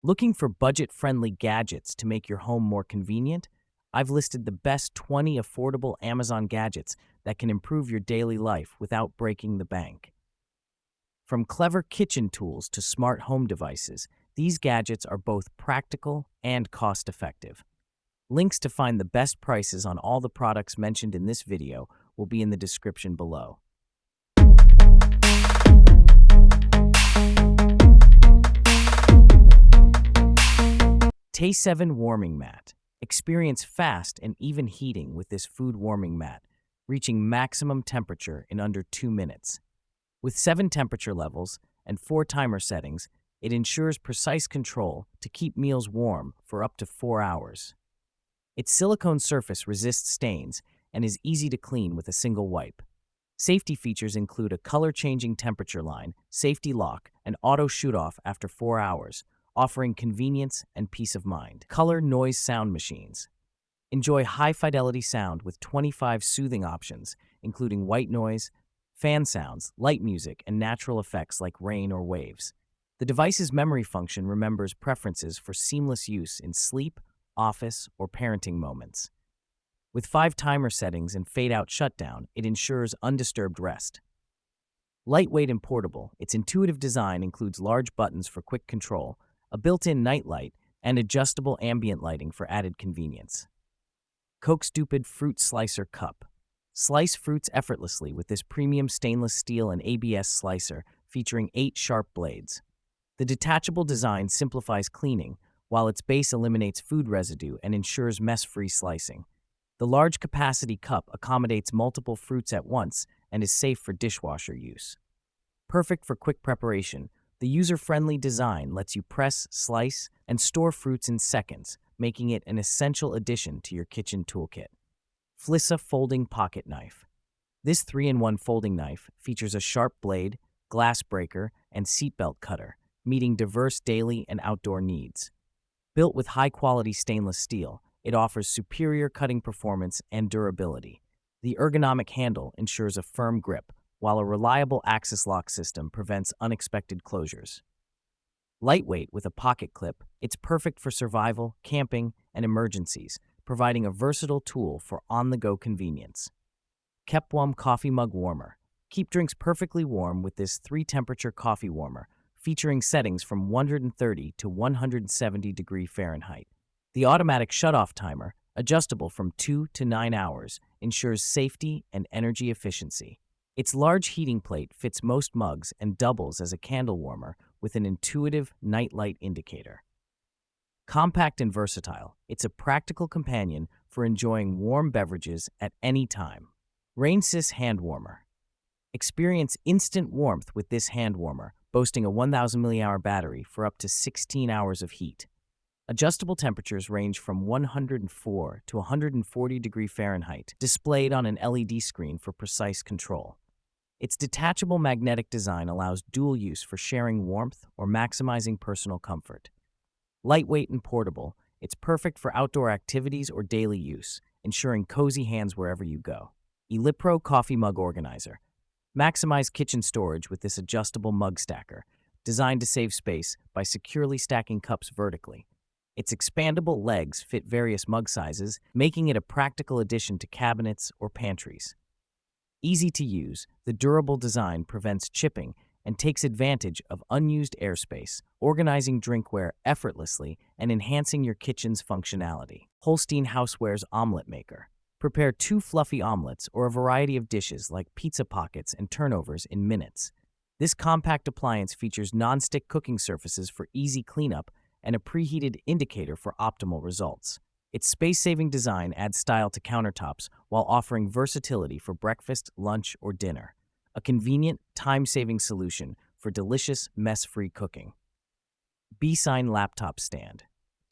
Looking for budget-friendly gadgets to make your home more convenient? I've listed the best 20 affordable Amazon gadgets that can improve your daily life without breaking the bank. From clever kitchen tools to smart home devices, these gadgets are both practical and cost-effective. Links to find the best prices on all the products mentioned in this video will be in the description below. T7 Warming Mat. Experience fast and even heating with this food warming mat, reaching maximum temperature in under 2 minutes. With 7 temperature levels and 4 timer settings, it ensures precise control to keep meals warm for up to 4 hours. Its silicone surface resists stains and is easy to clean with a single wipe. Safety features include a color-changing temperature line, safety lock, and auto shoot-off after 4 hours, offering convenience and peace of mind. Color noise sound machines. Enjoy high-fidelity sound with 25 soothing options, including white noise, fan sounds, light music, and natural effects like rain or waves. The device's memory function remembers preferences for seamless use in sleep, office, or parenting moments. With 5 timer settings and fade-out shutdown, it ensures undisturbed rest. Lightweight and portable, its intuitive design includes large buttons for quick control, a built-in night light, and adjustable ambient lighting for added convenience. Coke Stupid Fruit Slicer Cup. Slice fruits effortlessly with this premium stainless steel and ABS slicer featuring 8 sharp blades. The detachable design simplifies cleaning, while its base eliminates food residue and ensures mess-free slicing. The large capacity cup accommodates multiple fruits at once and is safe for dishwasher use. Perfect for quick preparation, the user-friendly design lets you press, slice, and store fruits in seconds, making it an essential addition to your kitchen toolkit. Fissa Folding Pocket Knife. This 3-in-1 folding knife features a sharp blade, glass breaker, and seatbelt cutter, meeting diverse daily and outdoor needs. Built with high-quality stainless steel, it offers superior cutting performance and durability. The ergonomic handle ensures a firm grip, while a reliable access lock system prevents unexpected closures. Lightweight with a pocket clip, it's perfect for survival, camping, and emergencies, providing a versatile tool for on-the-go convenience. Kwam Coffee Mug Warmer. Keep drinks perfectly warm with this 3-temperature coffee warmer, featuring settings from 130 to 170 degrees Fahrenheit. The automatic shutoff timer, adjustable from 2 to 9 hours, ensures safety and energy efficiency. Its large heating plate fits most mugs and doubles as a candle warmer with an intuitive night light indicator. Compact and versatile, it's a practical companion for enjoying warm beverages at any time. Rainis Hand Warmer. Experience instant warmth with this hand warmer, boasting a 1000 mAh battery for up to 16 hours of heat. Adjustable temperatures range from 104 to 140 degrees Fahrenheit, displayed on an LED screen for precise control. Its detachable magnetic design allows dual use for sharing warmth or maximizing personal comfort. Lightweight and portable, it's perfect for outdoor activities or daily use, ensuring cozy hands wherever you go. Elipro Coffee Mug Organizer. Maximize kitchen storage with this adjustable mug stacker, designed to save space by securely stacking cups vertically. Its expandable legs fit various mug sizes, making it a practical addition to cabinets or pantries. Easy to use, the durable design prevents chipping and takes advantage of unused airspace, organizing drinkware effortlessly and enhancing your kitchen's functionality. Holstein Housewares Omelette Maker. Prepare 2 fluffy omelettes or a variety of dishes like pizza pockets and turnovers in minutes. This compact appliance features non-stick cooking surfaces for easy cleanup and a preheated indicator for optimal results. Its space-saving design adds style to countertops while offering versatility for breakfast, lunch, or dinner. A convenient, time-saving solution for delicious, mess-free cooking. BSIGN Laptop Stand.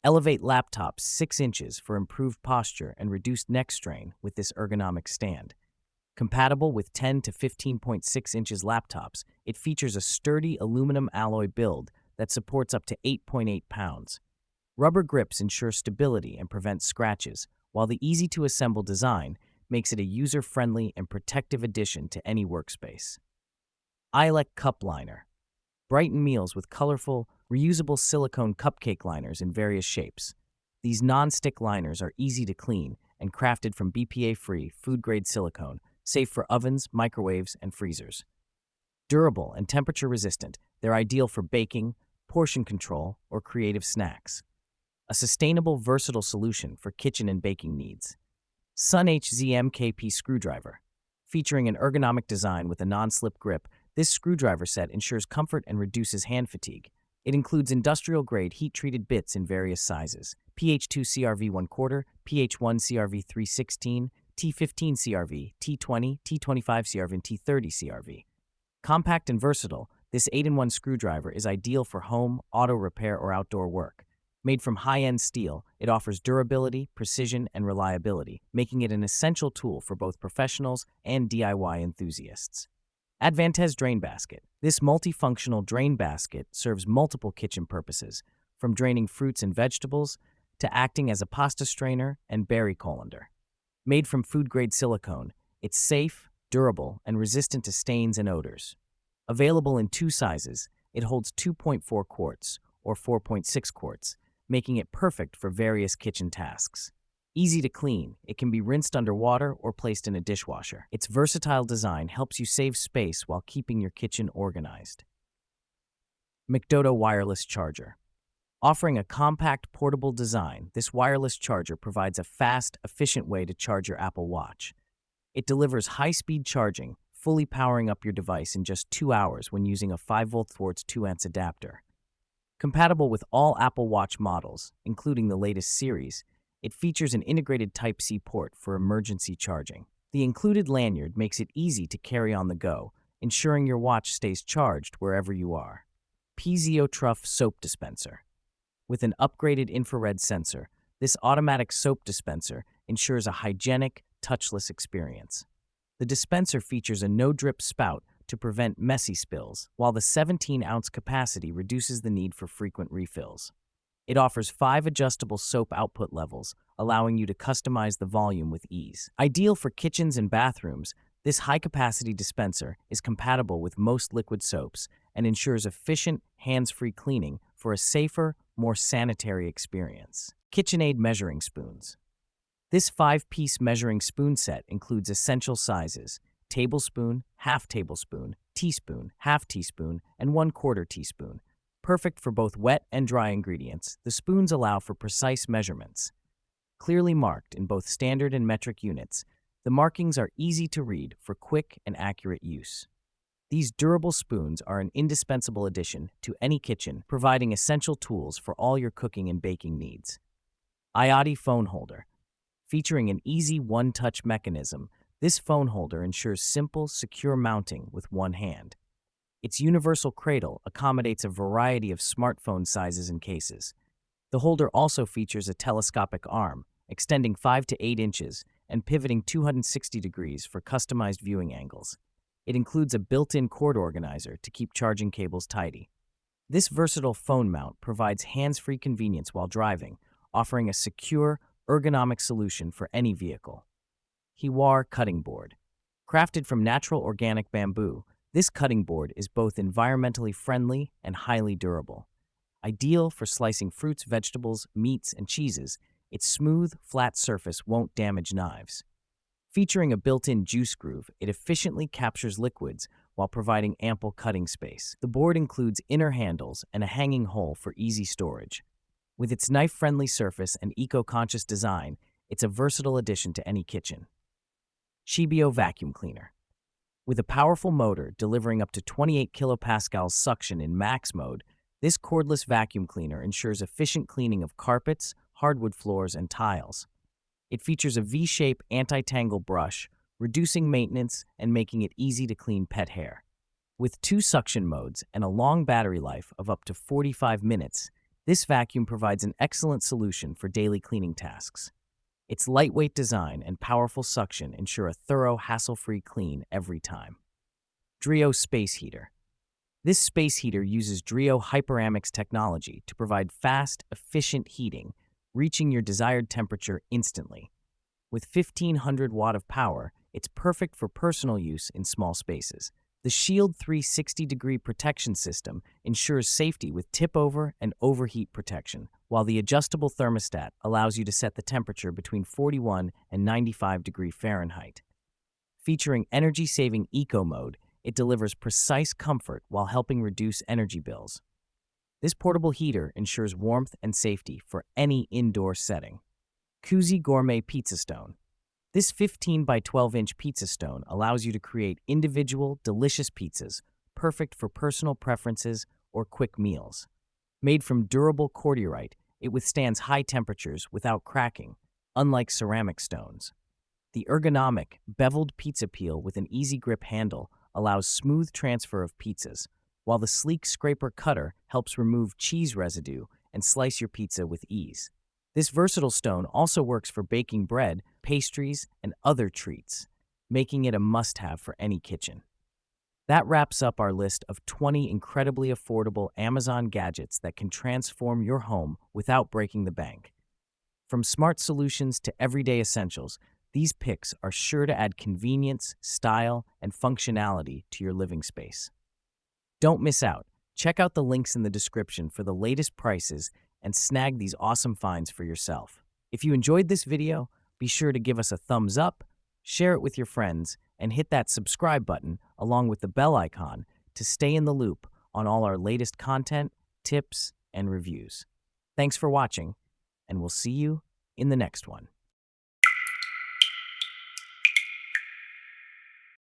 Elevate laptops 6 inches for improved posture and reduced neck strain with this ergonomic stand. Compatible with 10 to 15.6 inches laptops, it features a sturdy aluminum alloy build that supports up to 8.8 pounds. Rubber grips ensure stability and prevent scratches, while the easy-to-assemble design makes it a user-friendly and protective addition to any workspace. Iotti Cup Liner. Brighten meals with colorful, reusable silicone cupcake liners in various shapes. These non-stick liners are easy to clean and crafted from BPA-free, food-grade silicone, safe for ovens, microwaves, and freezers. Durable and temperature-resistant, they're ideal for baking, portion control, or creative snacks. A sustainable, versatile solution for kitchen and baking needs. Sunz MKP Screwdriver. Featuring an ergonomic design with a non-slip grip, this screwdriver set ensures comfort and reduces hand fatigue. It includes industrial-grade heat-treated bits in various sizes: PH2 CRV 1/4, PH1 CRV 3/16, T15 CRV, T20, T25 CRV, and T30 CRV. Compact and versatile, this 8-in-1 screwdriver is ideal for home, auto repair, or outdoor work. Made from high-end steel, it offers durability, precision, and reliability, making it an essential tool for both professionals and DIY enthusiasts. Advantes Drain Basket. This multifunctional drain basket serves multiple kitchen purposes, from draining fruits and vegetables to acting as a pasta strainer and berry colander. Made from food-grade silicone, it's safe, durable, and resistant to stains and odors. Available in 2 sizes, it holds 2.4 quarts or 4.6 quarts, making it perfect for various kitchen tasks. Easy to clean, it can be rinsed under water or placed in a dishwasher. Its versatile design helps you save space while keeping your kitchen organized. MCDOT Wireless Charger. Offering a compact, portable design, this wireless charger provides a fast, efficient way to charge your Apple Watch. It delivers high-speed charging, fully powering up your device in just 2 hours when using a 5V towards 2A adapter. Compatible with all Apple Watch models, including the latest series, it features an integrated Type-C port for emergency charging. The included lanyard makes it easy to carry on the go, ensuring your watch stays charged wherever you are. Truff Soap Dispenser. With an upgraded infrared sensor, this automatic soap dispenser ensures a hygienic, touchless experience. The dispenser features a no-drip spout to prevent messy spills, while the 17-ounce capacity reduces the need for frequent refills. It offers 5 adjustable soap output levels, allowing you to customize the volume with ease. Ideal for kitchens and bathrooms, this high-capacity dispenser is compatible with most liquid soaps and ensures efficient, hands-free cleaning for a safer, more sanitary experience. KitchenAid Measuring Spoons. This 5-piece measuring spoon set includes essential sizes: tablespoon, half tablespoon, teaspoon, half teaspoon, and 1/4 teaspoon. Perfect for both wet and dry ingredients, the spoons allow for precise measurements. Clearly marked in both standard and metric units, the markings are easy to read for quick and accurate use. These durable spoons are an indispensable addition to any kitchen, providing essential tools for all your cooking and baking needs. Iotti Phone Holder. Featuring an easy one-touch mechanism, this phone holder ensures simple, secure mounting with one hand. Its universal cradle accommodates a variety of smartphone sizes and cases. The holder also features a telescopic arm, extending 5 to 8 inches and pivoting 260 degrees for customized viewing angles. It includes a built-in cord organizer to keep charging cables tidy. This versatile phone mount provides hands-free convenience while driving, offering a secure, ergonomic solution for any vehicle. Heir Cutting Board. Crafted from natural organic bamboo, this cutting board is both environmentally friendly and highly durable. Ideal for slicing fruits, vegetables, meats, and cheeses, its smooth, flat surface won't damage knives. Featuring a built-in juice groove, it efficiently captures liquids while providing ample cutting space. The board includes inner handles and a hanging hole for easy storage. With its knife-friendly surface and eco-conscious design, it's a versatile addition to any kitchen. Drio Vacuum Cleaner. With a powerful motor delivering up to 28 kilopascals suction in max mode, this cordless vacuum cleaner ensures efficient cleaning of carpets, hardwood floors, and tiles. It features a V-shape anti-tangle brush, reducing maintenance and making it easy to clean pet hair. With 2 suction modes and a long battery life of up to 45 minutes, this vacuum provides an excellent solution for daily cleaning tasks. Its lightweight design and powerful suction ensure a thorough, hassle-free clean every time. Drio Space Heater. This space heater uses Drio Hyperamics technology to provide fast, efficient heating, reaching your desired temperature instantly. With 1,500 watt of power, it's perfect for personal use in small spaces. The Shield 360-degree protection system ensures safety with tip-over and overheat protection, while the adjustable thermostat allows you to set the temperature between 41 and 95 degrees Fahrenheit. Featuring energy-saving eco mode, it delivers precise comfort while helping reduce energy bills. This portable heater ensures warmth and safety for any indoor setting. Koozie Gourmet Pizza Stone. This 15 by 12-inch pizza stone allows you to create individual, delicious pizzas, perfect for personal preferences or quick meals. Made from durable cordierite, it withstands high temperatures without cracking, unlike ceramic stones. The ergonomic, beveled pizza peel with an easy grip handle allows smooth transfer of pizzas, while the sleek scraper cutter helps remove cheese residue and slice your pizza with ease. This versatile stone also works for baking bread, pastries, and other treats, making it a must-have for any kitchen. That wraps up our list of 20 incredibly affordable Amazon gadgets that can transform your home without breaking the bank. From smart solutions to everyday essentials, these picks are sure to add convenience, style, and functionality to your living space. Don't miss out. Check out the links in the description for the latest prices and snag these awesome finds for yourself. If you enjoyed this video, be sure to give us a thumbs up, share it with your friends, and hit that subscribe button along with the bell icon to stay in the loop on all our latest content, tips, and reviews. Thanks for watching, and we'll see you in the next one.